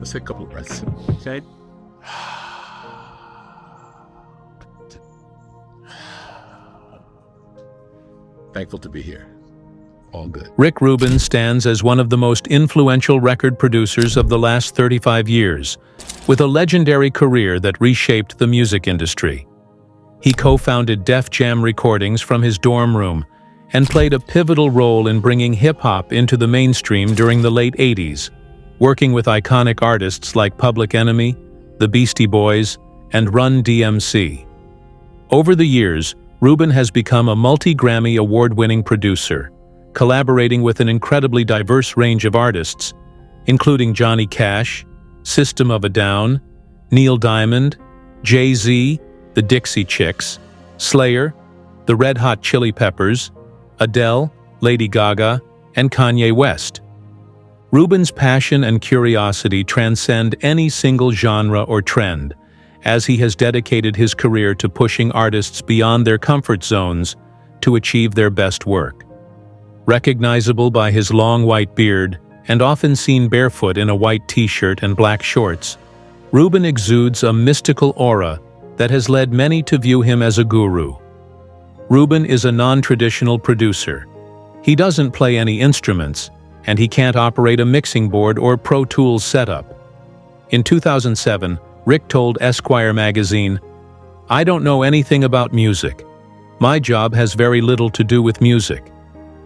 Let's take a couple of breaths. Okay. Thankful to be here. All good. Rick Rubin stands as one of the most influential record producers of the last 35 years, with a legendary career that reshaped the music industry. He co-founded Def Jam Recordings from his dorm room and played a pivotal role in bringing hip-hop into the mainstream during the late 80s, working with iconic artists like Public Enemy, the Beastie Boys, and Run-D.M.C. Over the years, Rubin has become a multi-Grammy award-winning producer, collaborating with an incredibly diverse range of artists, including Johnny Cash, System of a Down, Neil Diamond, Jay-Z, the Dixie Chicks, Slayer, the Red Hot Chili Peppers, Adele, Lady Gaga, and Kanye West. Rubin's passion and curiosity transcend any single genre or trend, as he has dedicated his career to pushing artists beyond their comfort zones to achieve their best work. Recognizable by his long white beard and often seen barefoot in a white t-shirt and black shorts, Rubin exudes a mystical aura that has led many to view him as a guru. Rubin is a non-traditional producer. He doesn't play any instruments, and he can't operate a mixing board or Pro Tools setup. In 2007, Rick told Esquire magazine, "I don't know anything about music. My job has very little to do with music.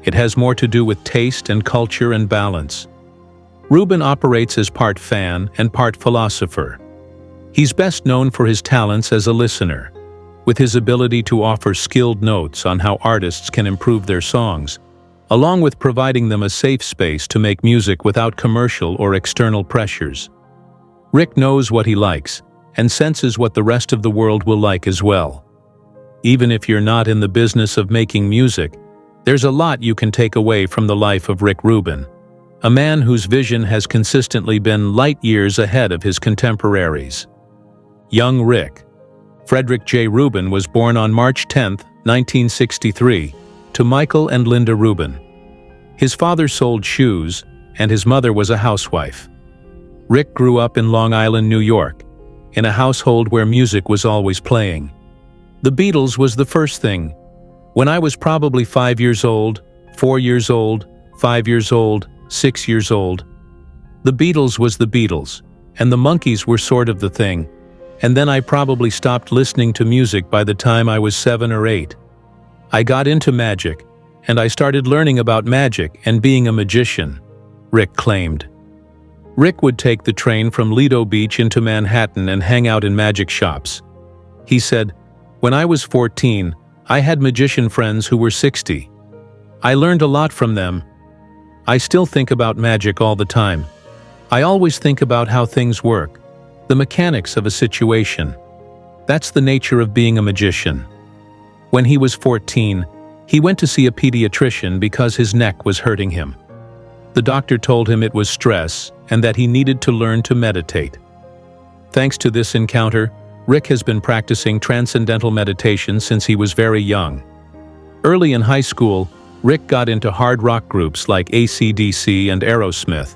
It has more to do with taste and culture and balance." Rubin operates as part fan and part philosopher. He's best known for his talents as a listener, with his ability to offer skilled notes on how artists can improve their songs, along with providing them a safe space to make music without commercial or external pressures. Rick knows what he likes and senses what the rest of the world will like as well. Even if you're not in the business of making music, there's a lot you can take away from the life of Rick Rubin, a man whose vision has consistently been light years ahead of his contemporaries. Young Rick. Frederick J. Rubin was born on March 10, 1963, to Michael and Linda Rubin. His father sold shoes, and his mother was a housewife. Rick grew up in Long Island, New York, in a household where music was always playing. The Beatles was the first thing. When I was probably 5 years old, 4 years old, 5 years old, 6 years old, the Beatles was the Beatles, and the Monkees were sort of the thing. And then I probably stopped listening to music by the time I was 7 or 8. I got into magic, and I started learning about magic and being a magician, Rick claimed. Rick would take the train from Lido Beach into Manhattan and hang out in magic shops. He said, "When I was 14, I had magician friends who were 60. I learned a lot from them. I still think about magic all the time. I always think about how things work, the mechanics of a situation. That's the nature of being a magician." When he was 14, he went to see a pediatrician because his neck was hurting him. The doctor told him it was stress and that he needed to learn to meditate. Thanks to this encounter, Rick has been practicing transcendental meditation since he was very young. Early in high school, Rick got into hard rock groups like AC/DC and Aerosmith,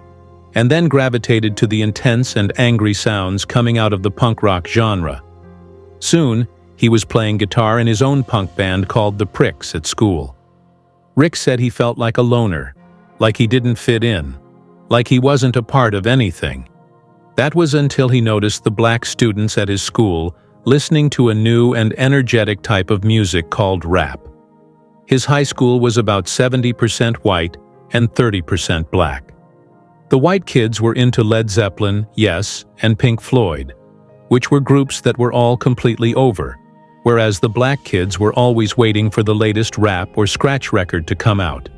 and then gravitated to the intense and angry sounds coming out of the punk rock genre. Soon, he was playing guitar in his own punk band called The Pricks at school. Rick said he felt like a loner, like he didn't fit in, like he wasn't a part of anything. That was until he noticed the black students at his school listening to a new and energetic type of music called rap. His high school was about 70% white and 30% black. The white kids were into Led Zeppelin, Yes, and Pink Floyd, which were groups that were all completely over, whereas the black kids were always waiting for the latest rap or scratch record to come out.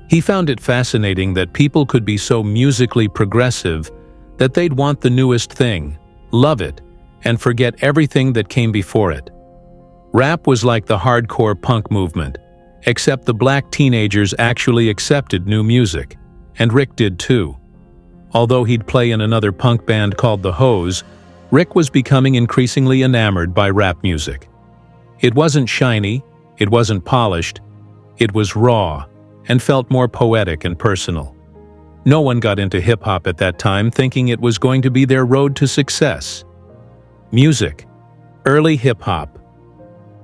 He found it fascinating that people could be so musically progressive that they'd want the newest thing, love it, and forget everything that came before it. Rap was like the hardcore punk movement, except the black teenagers actually accepted new music, and Rick did too. Although he'd play in another punk band called The Hose, Rick was becoming increasingly enamored by rap music. It wasn't shiny, it wasn't polished, it was raw, and felt more poetic and personal. No one got into hip-hop at that time thinking it was going to be their road to success. Music. Early hip-hop.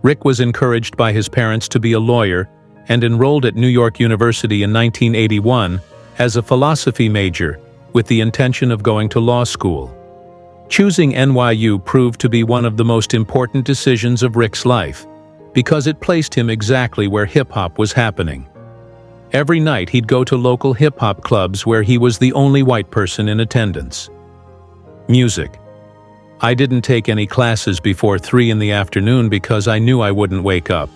Rick was encouraged by his parents to be a lawyer and enrolled at New York University in 1981 as a philosophy major with the intention of going to law school. Choosing NYU proved to be one of the most important decisions of Rick's life because it placed him exactly where hip-hop was happening. Every night he'd go to local hip-hop clubs where he was the only white person in attendance. Music. I didn't take any classes before 3 in the afternoon because I knew I wouldn't wake up.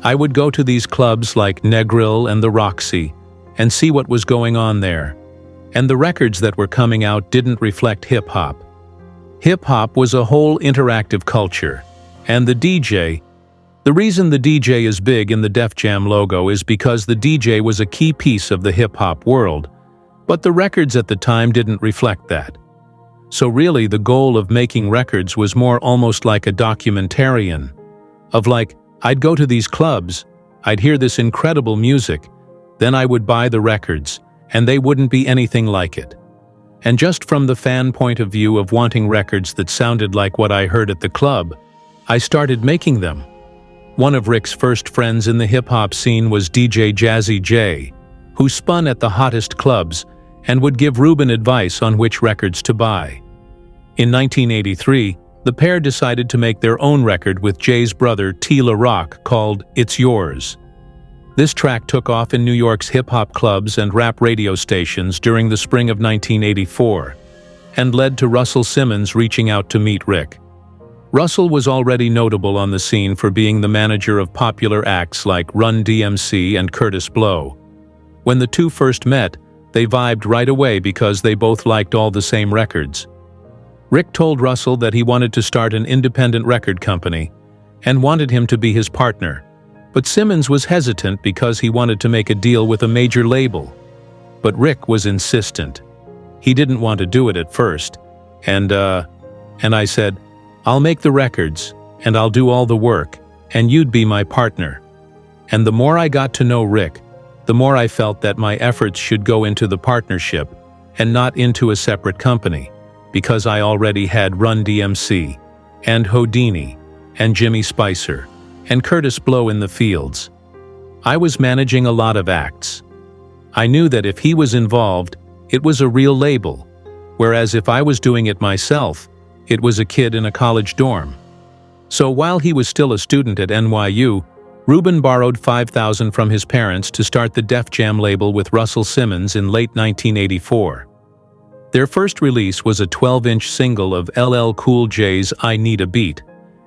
I would go to these clubs like Negril and the Roxy and see what was going on there. And the records that were coming out didn't reflect hip-hop. Hip-hop was a whole interactive culture. And the DJ. The reason the DJ is big in the Def Jam logo is because the DJ was a key piece of the hip-hop world, but the records at the time didn't reflect that. So really the goal of making records was more almost like a documentarian. Of like, I'd go to these clubs, I'd hear this incredible music, then I would buy the records, and they wouldn't be anything like it. And just from the fan point of view of wanting records that sounded like what I heard at the club, I started making them. One of Rick's first friends in the hip-hop scene was DJ Jazzy J, who spun at the hottest clubs and would give Rubin advice on which records to buy. In 1983, the pair decided to make their own record with Jay's brother T. La Rock called It's Yours. This track took off in New York's hip-hop clubs and rap radio stations during the spring of 1984 and led to Russell Simmons reaching out to meet Rick. Russell was already notable on the scene for being the manager of popular acts like Run-D.M.C. and Curtis Blow. When the two first met, they vibed right away because they both liked all the same records. Rick told Russell that he wanted to start an independent record company and wanted him to be his partner, but Simmons was hesitant because he wanted to make a deal with a major label. But Rick was insistent. He didn't want to do it at first, and I said, I'll make the records, and I'll do all the work, and you'd be my partner. And the more I got to know Rick, the more I felt that my efforts should go into the partnership and not into a separate company, because I already had Run-D.M.C. and Houdini and Jimmy Spicer and Curtis Blow in the fields. I was managing a lot of acts. I knew that if he was involved, it was a real label, whereas if I was doing it myself, it was a kid in a college dorm. So while he was still a student at NYU, Rubin borrowed $5,000 from his parents to start the Def Jam label with Russell Simmons in late 1984. Their first release was a 12-inch single of LL Cool J's I Need a Beat,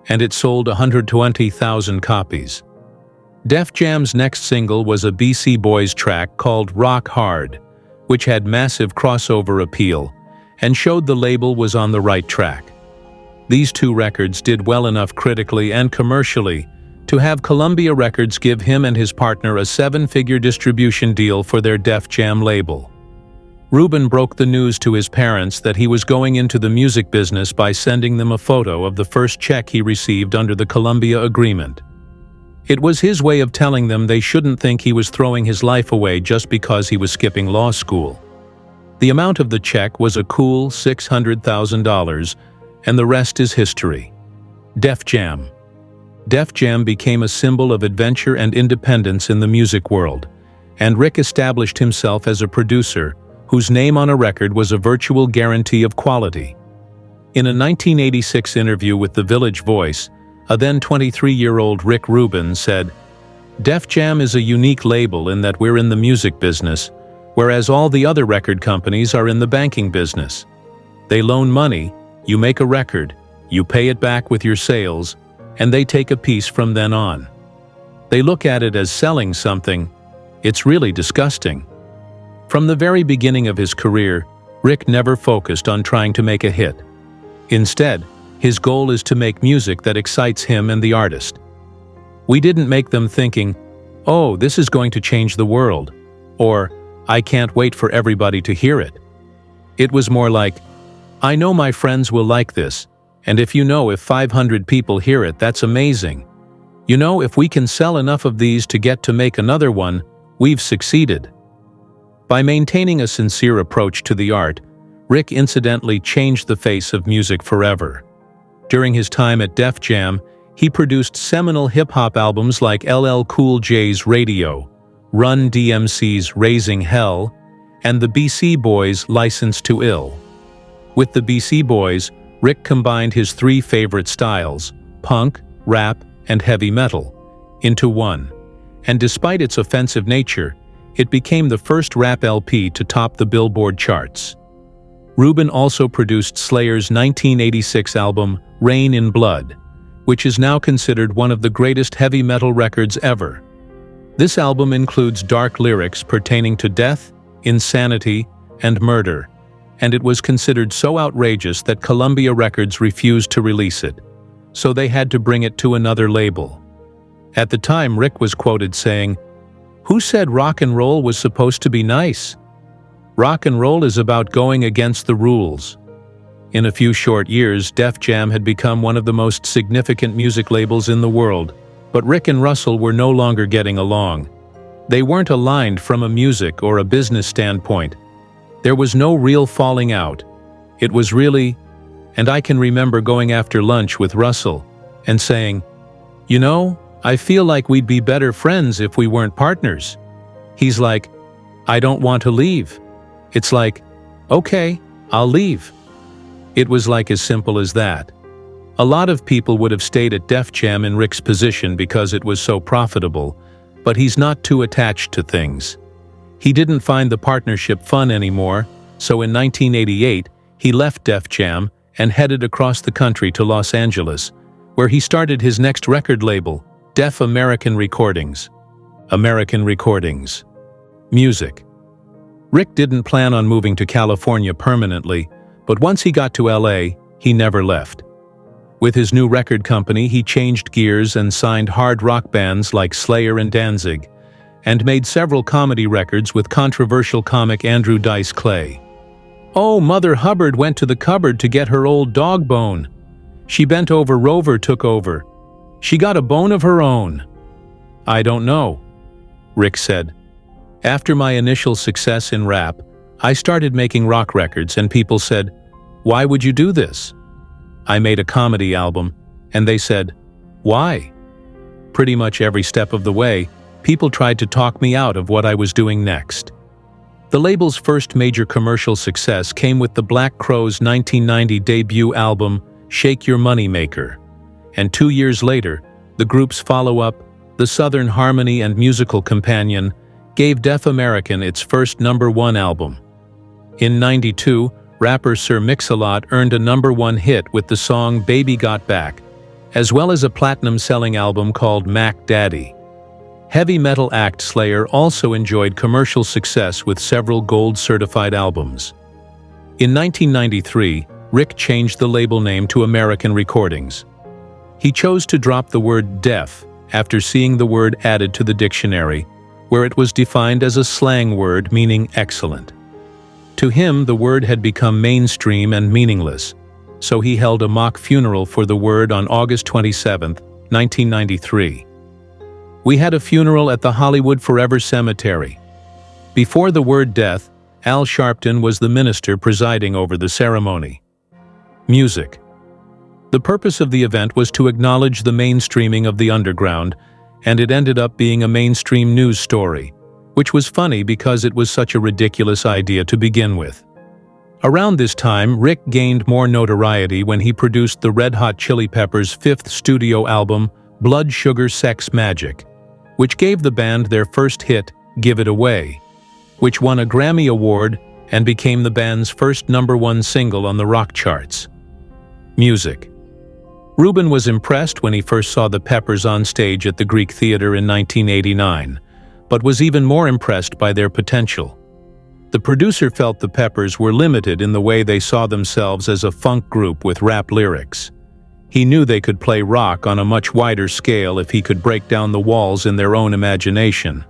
and it sold 120,000 copies. Def Jam's next single was a Beastie Boys track called Rock Hard, which had massive crossover appeal and showed the label was on the right track. These two records did well enough critically and commercially to have Columbia Records give him and his partner a 7-figure distribution deal for their Def Jam label. Rubin broke the news to his parents that he was going into the music business by sending them a photo of the first check he received under the Columbia agreement. It was his way of telling them they shouldn't think he was throwing his life away just because he was skipping law school. The amount of the check was a cool $600,000, and the rest is history. Def Jam. Def Jam became a symbol of adventure and independence in the music world, and Rick established himself as a producer whose name on a record was a virtual guarantee of quality. In a 1986 interview with The Village Voice, a then 23-year-old Rick Rubin said, "Def Jam is a unique label in that we're in the music business, whereas all the other record companies are in the banking business. They loan money, you make a record, you pay it back with your sales, and they take a piece from then on. They look at it as selling something. It's really disgusting." From the very beginning of his career, Rick never focused on trying to make a hit. Instead, his goal is to make music that excites him and the artist. We didn't make them thinking, "Oh, this is going to change the world," or "I can't wait for everybody to hear it." It was more like, "I know my friends will like this, and if 500 people hear it, that's amazing. If we can sell enough of these to get to make another one, we've succeeded." By maintaining a sincere approach to the art, Rick incidentally changed the face of music forever. During his time at Def Jam, he produced seminal hip-hop albums like LL Cool J's Radio, Run-D.M.C's Raising Hell, and the Beastie Boys' License to Ill. With the Beastie Boys, Rick combined his three favorite styles, punk, rap, and heavy metal, into one. And despite its offensive nature, it became the first rap LP to top the Billboard charts. Rubin also produced Slayer's 1986 album, Rain in Blood, which is now considered one of the greatest heavy metal records ever. This album includes dark lyrics pertaining to death, insanity, and murder, and it was considered so outrageous that Columbia Records refused to release it, so they had to bring it to another label. At the time, Rick was quoted saying, "Who said rock and roll was supposed to be nice? Rock and roll is about going against the rules." In a few short years, Def Jam had become one of the most significant music labels in the world, but Rick and Russell were no longer getting along. They weren't aligned from a music or a business standpoint. There was no real falling out. It was really, and I can remember going after lunch with Russell and saying, "You know, I feel like we'd be better friends if we weren't partners." He's like, "I don't want to leave." It's like, "Okay, I'll leave." It was like as simple as that. A lot of people would have stayed at Def Jam in Rick's position because it was so profitable, but he's not too attached to things. He didn't find the partnership fun anymore, so in 1988, he left Def Jam and headed across the country to Los Angeles, where he started his next record label, Def American Recordings. American Recordings. Music. Rick didn't plan on moving to California permanently, but once he got to LA, he never left. With his new record company, he changed gears and signed hard rock bands like Slayer and Danzig, and made several comedy records with controversial comic Andrew Dice Clay. "Oh, Mother Hubbard went to the cupboard to get her old dog bone. She bent over, Rover took over. She got a bone of her own." "I don't know," Rick said. "After my initial success in rap, I started making rock records and people said, 'Why would you do this?' I made a comedy album, and they said, 'Why?' Pretty much every step of the way, people tried to talk me out of what I was doing next." The label's first major commercial success came with the Black Crowes' 1990 debut album, Shake Your Money Maker, and 2 years later, the group's follow-up, the Southern Harmony and Musical Companion, gave Def American its first #1 album. In '92, rapper Sir Mix-a-Lot earned a #1 hit with the song Baby Got Back, as well as a platinum-selling album called Mac Daddy. Heavy metal act Slayer also enjoyed commercial success with several gold-certified albums. In 1993, Rick changed the label name to American Recordings. He chose to drop the word deaf after seeing the word added to the dictionary, where it was defined as a slang word meaning excellent. To him, the word had become mainstream and meaningless, so he held a mock funeral for the word on August 27, 1993. We had a funeral at the Hollywood Forever Cemetery. Before the word death, Al Sharpton was the minister presiding over the ceremony. Music. The purpose of the event was to acknowledge the mainstreaming of the underground, and it ended up being a mainstream news story, which was funny because it was such a ridiculous idea to begin with. Around this time, Rick gained more notoriety when he produced the Red Hot Chili Peppers' 5th studio album, Blood Sugar Sex Magic, which gave the band their first hit, Give It Away, which won a Grammy Award and became the band's first #1 single on the rock charts. Music. Rubin was impressed when he first saw the Peppers on stage at the Greek Theater in 1989, but was even more impressed by their potential. The producer felt the Peppers were limited in the way they saw themselves as a funk group with rap lyrics. He knew they could play rock on a much wider scale if he could break down the walls in their own imagination.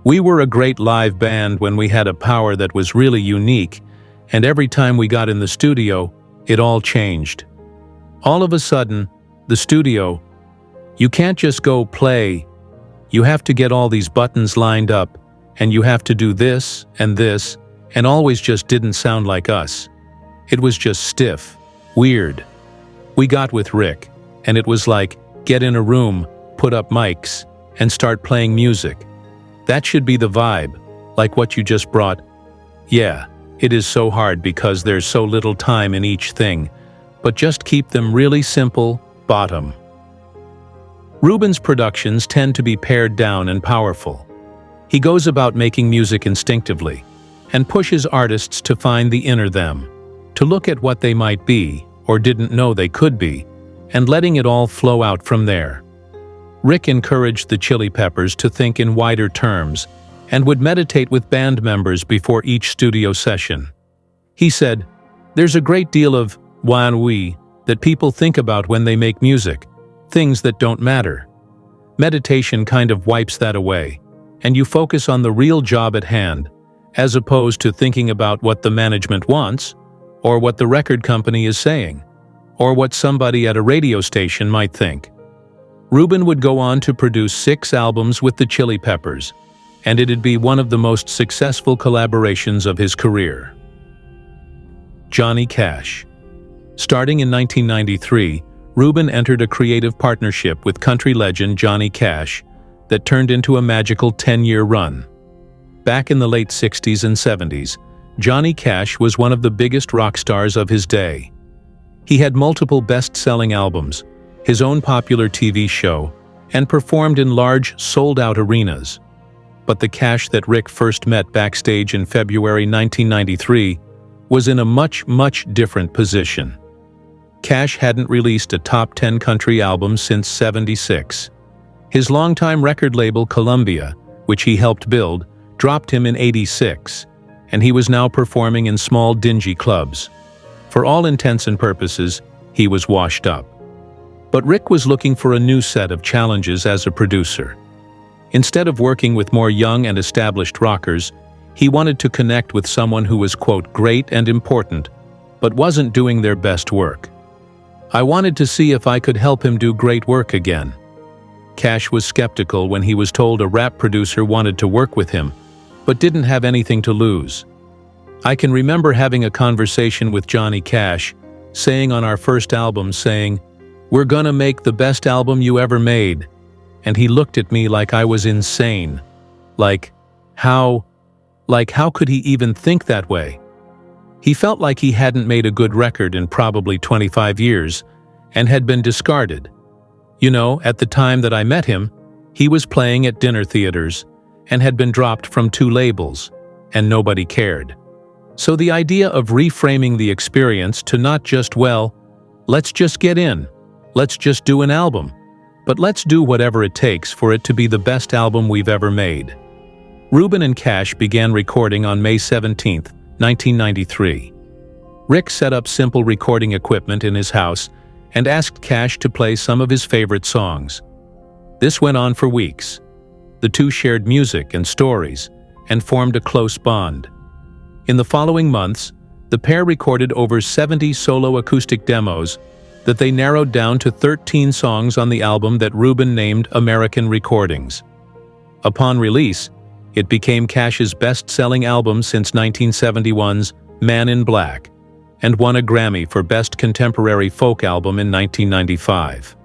"We were a great live band when we had a power that was really unique, and every time we got in the studio, it all changed. All of a sudden, the studio, you can't just go play. You have to get all these buttons lined up, and you have to do this, and always just didn't sound like us. It was just stiff, weird. We got with Rick, and it was like, get in a room, put up mics, and start playing music. That should be the vibe, like what you just brought. Yeah, it is so hard because there's so little time in each thing, but just keep them really simple, bottom. Rubin's productions tend to be pared down and powerful. He goes about making music instinctively, and pushes artists to find the inner them, to look at what they might be, or didn't know they could be, and letting it all flow out from there. Rick encouraged the Chili Peppers to think in wider terms, and would meditate with band members before each studio session. He said, "There's a great deal of ennui that people think about when they make music, things that don't matter. Meditation kind of wipes that away, and you focus on the real job at hand, as opposed to thinking about what the management wants, or what the record company is saying, or what somebody at a radio station might think." Rubin would go on to produce 6 albums with the Chili Peppers, and it'd be one of the most successful collaborations of his career. Johnny Cash. Starting in 1993, Rubin entered a creative partnership with country legend Johnny Cash that turned into a magical 10-year run. Back in the late 60s and 70s, Johnny Cash was one of the biggest rock stars of his day. He had multiple best-selling albums, his own popular TV show, and performed in large, sold-out arenas. But the Cash that Rick first met backstage in February 1993 was in a much different position. Cash hadn't released a top 10 country album since '76. His longtime record label Columbia, which he helped build, dropped him in '86, and he was now performing in small, dingy clubs. For all intents and purposes, he was washed up. But Rick was looking for a new set of challenges as a producer. Instead of working with more young and established rockers, he wanted to connect with someone who was, quote, great and important, but wasn't doing their best work. "I wanted to see if I could help him do great work again." Cash was skeptical when he was told a rap producer wanted to work with him, but didn't have anything to lose. I can remember having a conversation with Johnny Cash, saying on our first album, "We're gonna make the best album you ever made." And he looked at me like I was insane. How could he even think that way? He felt like he hadn't made a good record in probably 25 years, and had been discarded. You know, at the time that I met him, he was playing at dinner theaters, and had been dropped from 2 labels, and nobody cared. So the idea of reframing the experience to not just, well, let's just get in, let's just do an album, but let's do whatever it takes for it to be the best album we've ever made. Rubin and Cash began recording on May 17, 1993. Rick set up simple recording equipment in his house and asked Cash to play some of his favorite songs. This went on for weeks. The two shared music and stories, and formed a close bond. In the following months, the pair recorded over 70 solo acoustic demos that they narrowed down to 13 songs on the album that Rubin named American Recordings. Upon release, it became Cash's best-selling album since 1971's Man in Black, and won a Grammy for Best Contemporary Folk Album in 1995.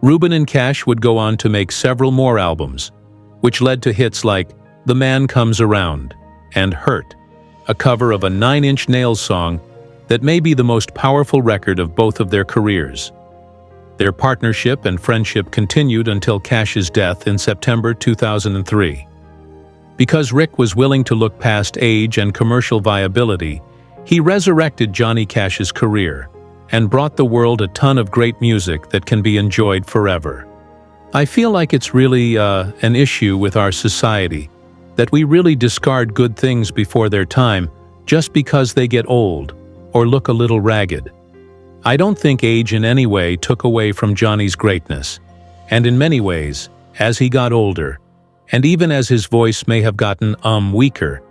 Rubin and Cash would go on to make several more albums, which led to hits like The Man Comes Around and Hurt, a cover of a 9 Inch Nails song that may be the most powerful record of both of their careers. Their partnership and friendship continued until Cash's death in September 2003. Because Rick was willing to look past age and commercial viability, he resurrected Johnny Cash's career and brought the world a ton of great music that can be enjoyed forever. I feel like it's really an issue with our society that we really discard good things before their time just because they get old or look a little ragged. I don't think age in any way took away from Johnny's greatness, and in many ways, as he got older, and even as his voice may have gotten weaker,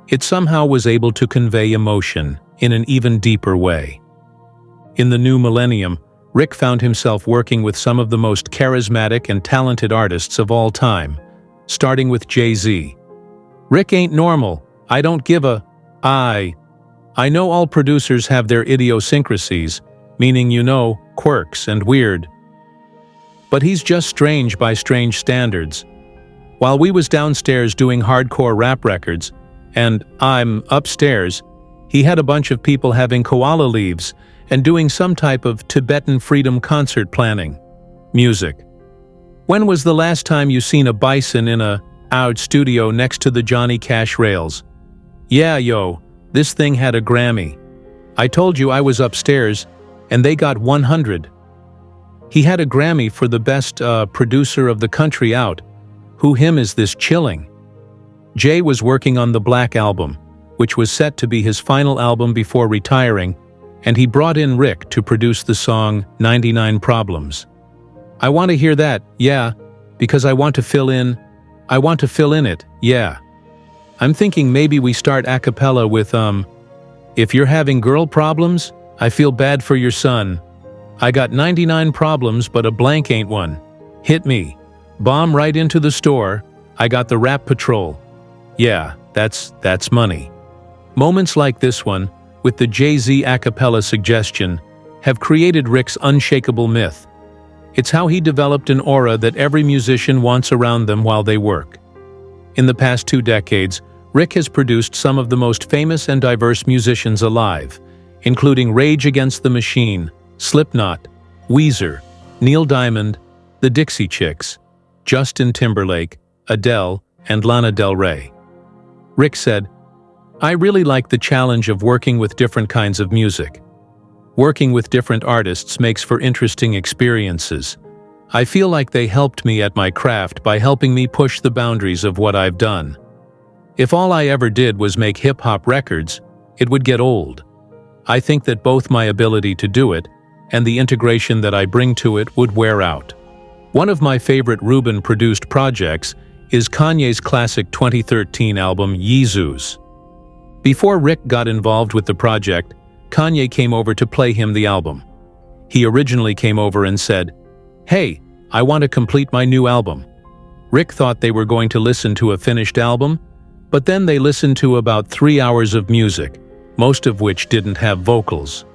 it somehow was able to convey emotion in an even deeper way. In the new millennium, Rick found himself working with some of the most charismatic and talented artists of all time, starting with Jay-Z. Rick ain't normal. I don't give a I know all producers have their idiosyncrasies, meaning quirks and weird. But he's just strange by strange standards. While we was downstairs doing hardcore rap records, and I'm upstairs, he had a bunch of people having koala leaves and doing some type of Tibetan freedom concert planning. Music. When was the last time you seen a bison in a out studio next to the Johnny Cash rails? Yeah, yo, this thing had a Grammy. I told you I was upstairs, and they got 100. He had a Grammy for the best producer of the country out. Who him is this chilling? Jay was working on the Black Album, which was set to be his final album before retiring, and he brought in Rick to produce the song 99 Problems. I want to hear that, yeah, because I want to fill in it, yeah. I'm thinking maybe we start a cappella with, if you're having girl problems, I feel bad for your son. I got 99 problems, but a blank ain't one. Hit me. Bomb right into the store. I got the Rap Patrol. Yeah, that's money. Moments like this one, with the Jay-Z a cappella suggestion, have created Rick's unshakable myth. It's how he developed an aura that every musician wants around them while they work. In the past 2 decades, Rick has produced some of the most famous and diverse musicians alive, including Rage Against the Machine, Slipknot, Weezer, Neil Diamond, the Dixie Chicks, Justin Timberlake, Adele, and Lana Del Rey. Rick said, "I really like the challenge of working with different kinds of music. Working with different artists makes for interesting experiences. I feel like they helped me at my craft by helping me push the boundaries of what I've done. If all I ever did was make hip-hop records, it would get old. I think that both my ability to do it and the integration that I bring to it would wear out." One of my favorite Rubin-produced projects is Kanye's classic 2013 album Yeezus. Before Rick got involved with the project, Kanye came over to play him the album. He originally came over and said, "Hey, I want to complete my new album." Rick thought they were going to listen to a finished album, but then they listened to about 3 hours of music, most of which didn't have vocals.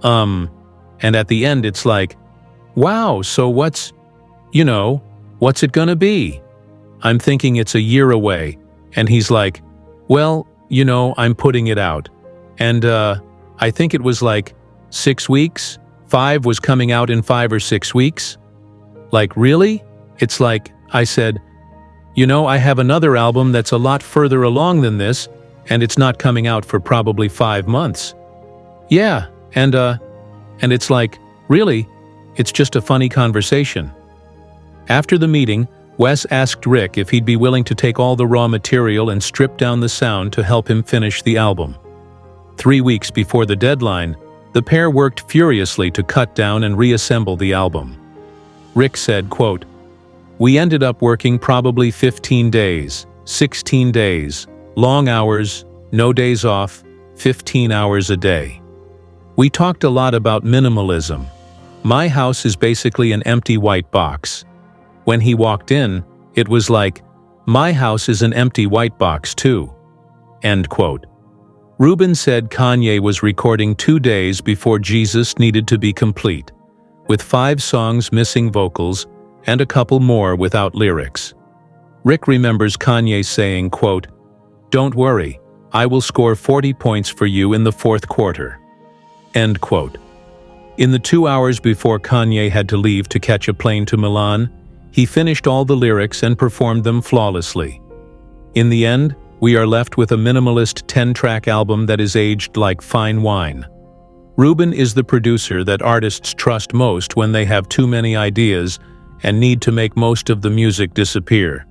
And at the end it's like, wow, so what's it gonna be? I'm thinking it's a year away, and he's like, well, I'm putting it out. And I think it was like 6 weeks? 5 was coming out in 5 or 6 weeks? Like, really? It's like, I said, I have another album that's a lot further along than this, and it's not coming out for probably 5 months. Yeah, and it's like, really? It's just a funny conversation. After the meeting, Wes asked Rick if he'd be willing to take all the raw material and strip down the sound to help him finish the album. 3 weeks before the deadline, the pair worked furiously to cut down and reassemble the album. Rick said, quote, "We ended up working probably 15 days, 16 days, long hours, no days off, 15 hours a day. We talked a lot about minimalism. My house is basically an empty white box. When he walked in, it was like, my house is an empty white box too." End quote. Rubin said Kanye was recording 2 days before Jesus needed to be complete, with 5 songs missing vocals and a couple more without lyrics. Rick remembers Kanye saying, quote, "Don't worry, I will score 40 points for you in the 4th quarter." End quote. In the 2 hours before Kanye had to leave to catch a plane to Milan, he finished all the lyrics and performed them flawlessly. In the end, we are left with a minimalist 10-track album that is aged like fine wine. Rubin is the producer that artists trust most when they have too many ideas and need to make most of the music disappear.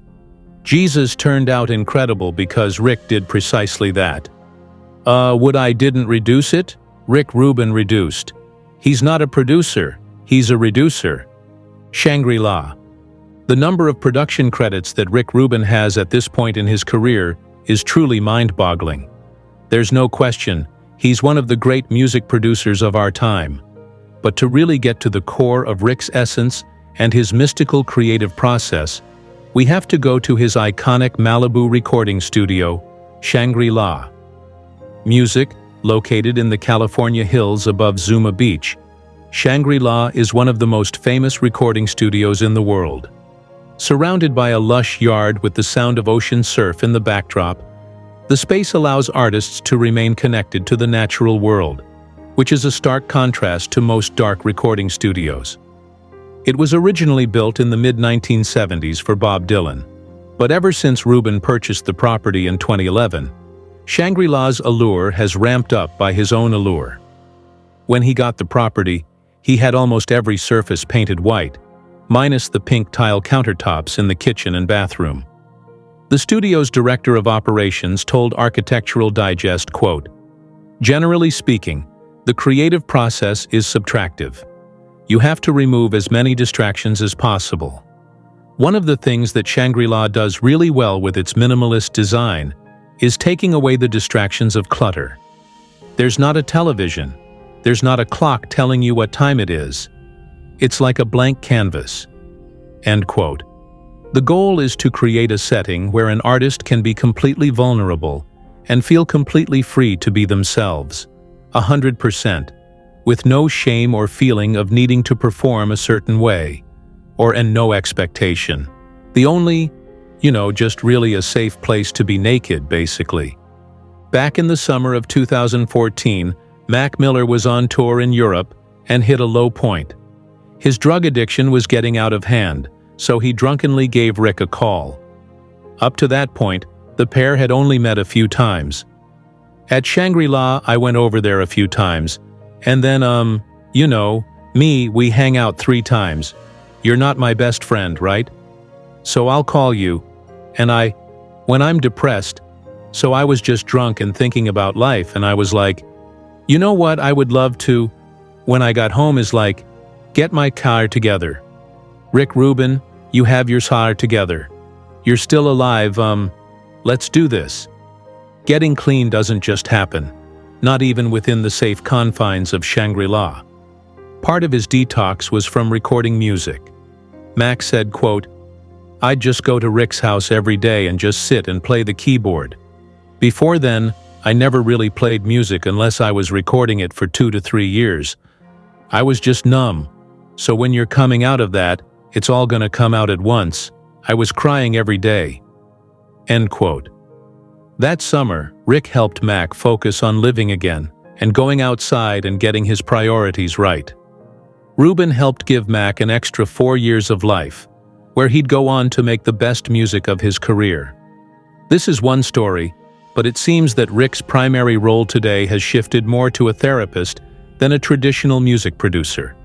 Jesus turned out incredible because Rick did precisely that. Would I didn't reduce it? Rick Rubin reduced. He's not a producer, he's a reducer. Shangri-La. The number of production credits that Rick Rubin has at this point in his career is truly mind-boggling. There's no question, he's one of the great music producers of our time. But to really get to the core of Rick's essence and his mystical creative process, we have to go to his iconic Malibu recording studio, Shangri-La. Music, located in the California hills above Zuma Beach, Shangri-La is one of the most famous recording studios in the world. Surrounded by a lush yard with the sound of ocean surf in the backdrop, the space allows artists to remain connected to the natural world, which is a stark contrast to most dark recording studios. It was originally built in the mid-1970s for Bob Dylan, but ever since Rubin purchased the property in 2011, Shangri-La's allure has ramped up by his own allure. When he got the property, he had almost every surface painted white, minus the pink tile countertops in the kitchen and bathroom. The studio's director of operations told Architectural Digest, quote, "Generally speaking, the creative process is subtractive. You have to remove as many distractions as possible. One of the things that Shangri-La does really well with its minimalist design is taking away the distractions of clutter. There's not a television. There's not a clock telling you what time it is. It's like a blank canvas." End quote. The goal is to create a setting where an artist can be completely vulnerable and feel completely free to be themselves, 100%, with no shame or feeling of needing to perform a certain way, and no expectation. The only, just really a safe place to be naked, basically. Back in the summer of 2014, Mac Miller was on tour in Europe and hit a low point. His drug addiction was getting out of hand, so he drunkenly gave Rick a call. Up to that point, the pair had only met a few times. At Shangri-La, I went over there a few times, and then, we hang out 3 times. You're not my best friend, right? So I'll call you, and when I'm depressed, so I was just drunk and thinking about life, and I was like, you know what I would love to, when I got home is like, get my car together. Rick Rubin, you have your car together. You're still alive, let's do this. Getting clean doesn't just happen, not even within the safe confines of Shangri-La. Part of his detox was from recording music. Mac said, quote, "I'd just go to Rick's house every day and just sit and play the keyboard. Before then, I never really played music unless I was recording it for 2 to 3 years. I was just numb. So when you're coming out of that, it's all gonna come out at once. I was crying every day." End quote. That summer, Rick helped Mac focus on living again and going outside and getting his priorities right. Rubin helped give Mac an extra 4 years of life, where he'd go on to make the best music of his career. This is one story, but it seems that Rick's primary role today has shifted more to a therapist than a traditional music producer.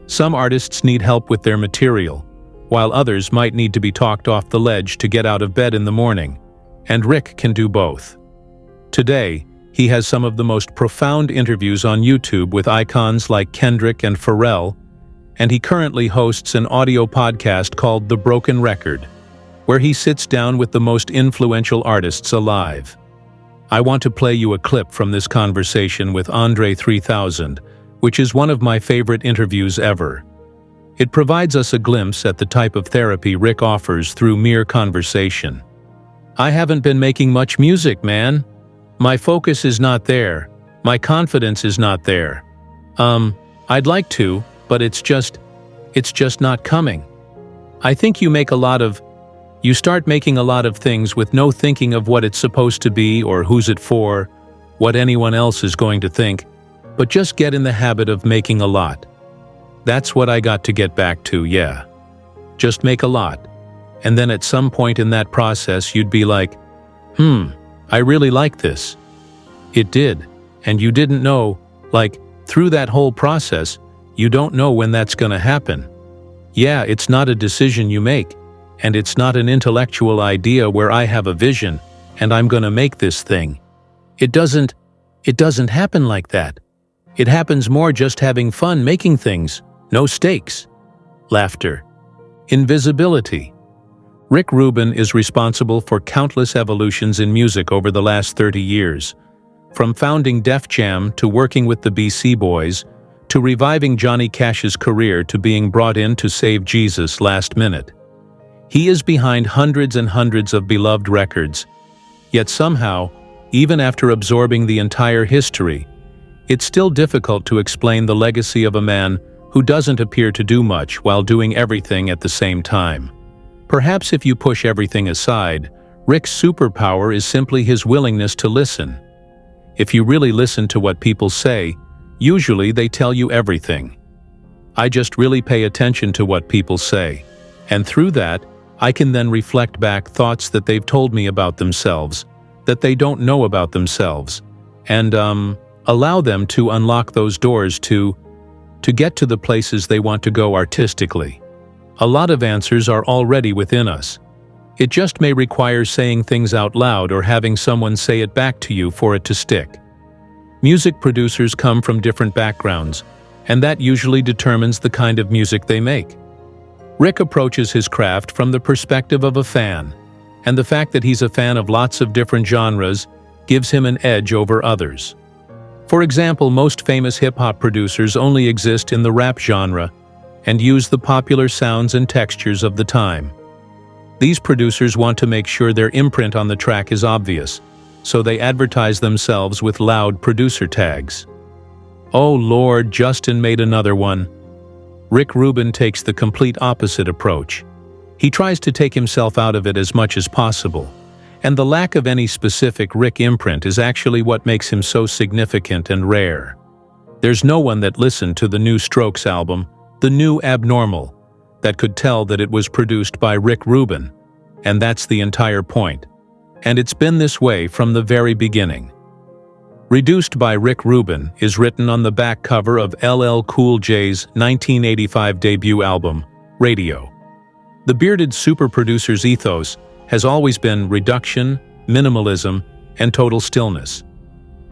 Some artists need help with their material, while others might need to be talked off the ledge to get out of bed in the morning, and Rick can do both. Today, he has some of the most profound interviews on YouTube with icons like Kendrick and Pharrell, and he currently hosts an audio podcast called The Broken Record, where he sits down with the most influential artists alive. I want to play you a clip from this conversation with Andre 3000, which is one of my favorite interviews ever. It provides us a glimpse at the type of therapy Rick offers through mere conversation. "I haven't been making much music, man. My focus is not there. My confidence is not there. I'd like to, but it's just not coming. I think you start making a lot of things with no thinking of what it's supposed to be or who's it for, what anyone else is going to think, but just get in the habit of making a lot. That's what I got to get back to, yeah. Just make a lot. And then at some point in that process you'd be like, I really like this." It did, and you didn't know, through that whole process, you don't know when that's gonna happen. Yeah, it's not a decision you make, and it's not an intellectual idea where I have a vision, and I'm gonna make this thing. It doesn't happen like that. It happens more just having fun making things, no stakes. Laughter. Invisibility. Rick Rubin is responsible for countless evolutions in music over the last 30 years, from founding Def Jam to working with the Beastie Boys, to reviving Johnny Cash's career to being brought in to save Jesus last minute. He is behind hundreds and hundreds of beloved records, yet somehow, even after absorbing the entire history, it's still difficult to explain the legacy of a man who doesn't appear to do much while doing everything at the same time. Perhaps if you push everything aside, Rick's superpower is simply his willingness to listen. If you really listen to what people say, usually they tell you everything. I just really pay attention to what people say, and through that, I can then reflect back thoughts that they've told me about themselves, that they don't know about themselves, and allow them to unlock those doors to get to the places they want to go artistically. A lot of answers are already within us. It just may require saying things out loud or having someone say it back to you for it to stick. Music producers come from different backgrounds, and that usually determines the kind of music they make. Rick approaches his craft from the perspective of a fan, and the fact that he's a fan of lots of different genres gives him an edge over others. For example, most famous hip-hop producers only exist in the rap genre and use the popular sounds and textures of the time. These producers want to make sure their imprint on the track is obvious, so they advertise themselves with loud producer tags. Oh Lord, Justin made another one. Rick Rubin takes the complete opposite approach. He tries to take himself out of it as much as possible, and the lack of any specific Rick imprint is actually what makes him so significant and rare. There's no one that listened to the new Strokes album, The New Abnormal, that could tell that it was produced by Rick Rubin, and that's the entire point. And it's been this way from the very beginning. Reduced by Rick Rubin is written on the back cover of LL Cool J's 1985 debut album, Radio. The bearded super producer's ethos has always been reduction, minimalism, and total stillness.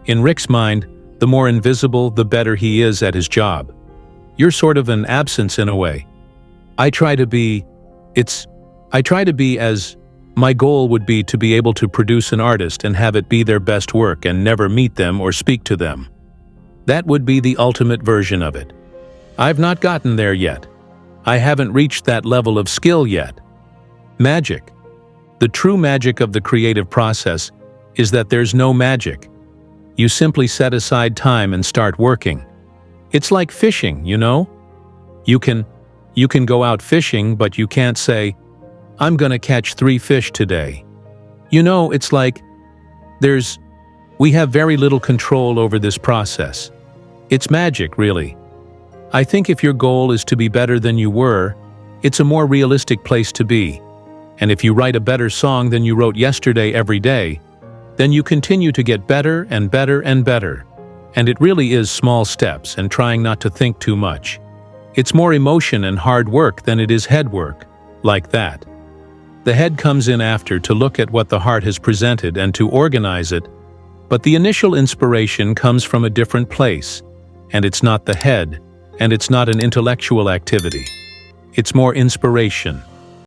In Rick's mind, the more invisible, the better he is at his job. You're sort of an absence in a way. I try to be as my goal would be to be able to produce an artist and have it be their best work and never meet them or speak to them. That would be the ultimate version of it. I've not gotten there yet. I haven't reached that level of skill yet. Magic. The true magic of the creative process is that there's no magic. You simply set aside time and start working. It's like fishing, you know? You can go out fishing, but you can't say, I'm gonna catch 3 fish today. You know, it's like, we have very little control over this process. It's magic, really. I think if your goal is to be better than you were, it's a more realistic place to be. And if you write a better song than you wrote yesterday every day, then you continue to get better and better and better. And it really is small steps and trying not to think too much. It's more emotion and hard work than it is head work, like that. The head comes in after to look at what the heart has presented and to organize it, but the initial inspiration comes from a different place, and it's not the head, and it's not an intellectual activity. It's more inspiration,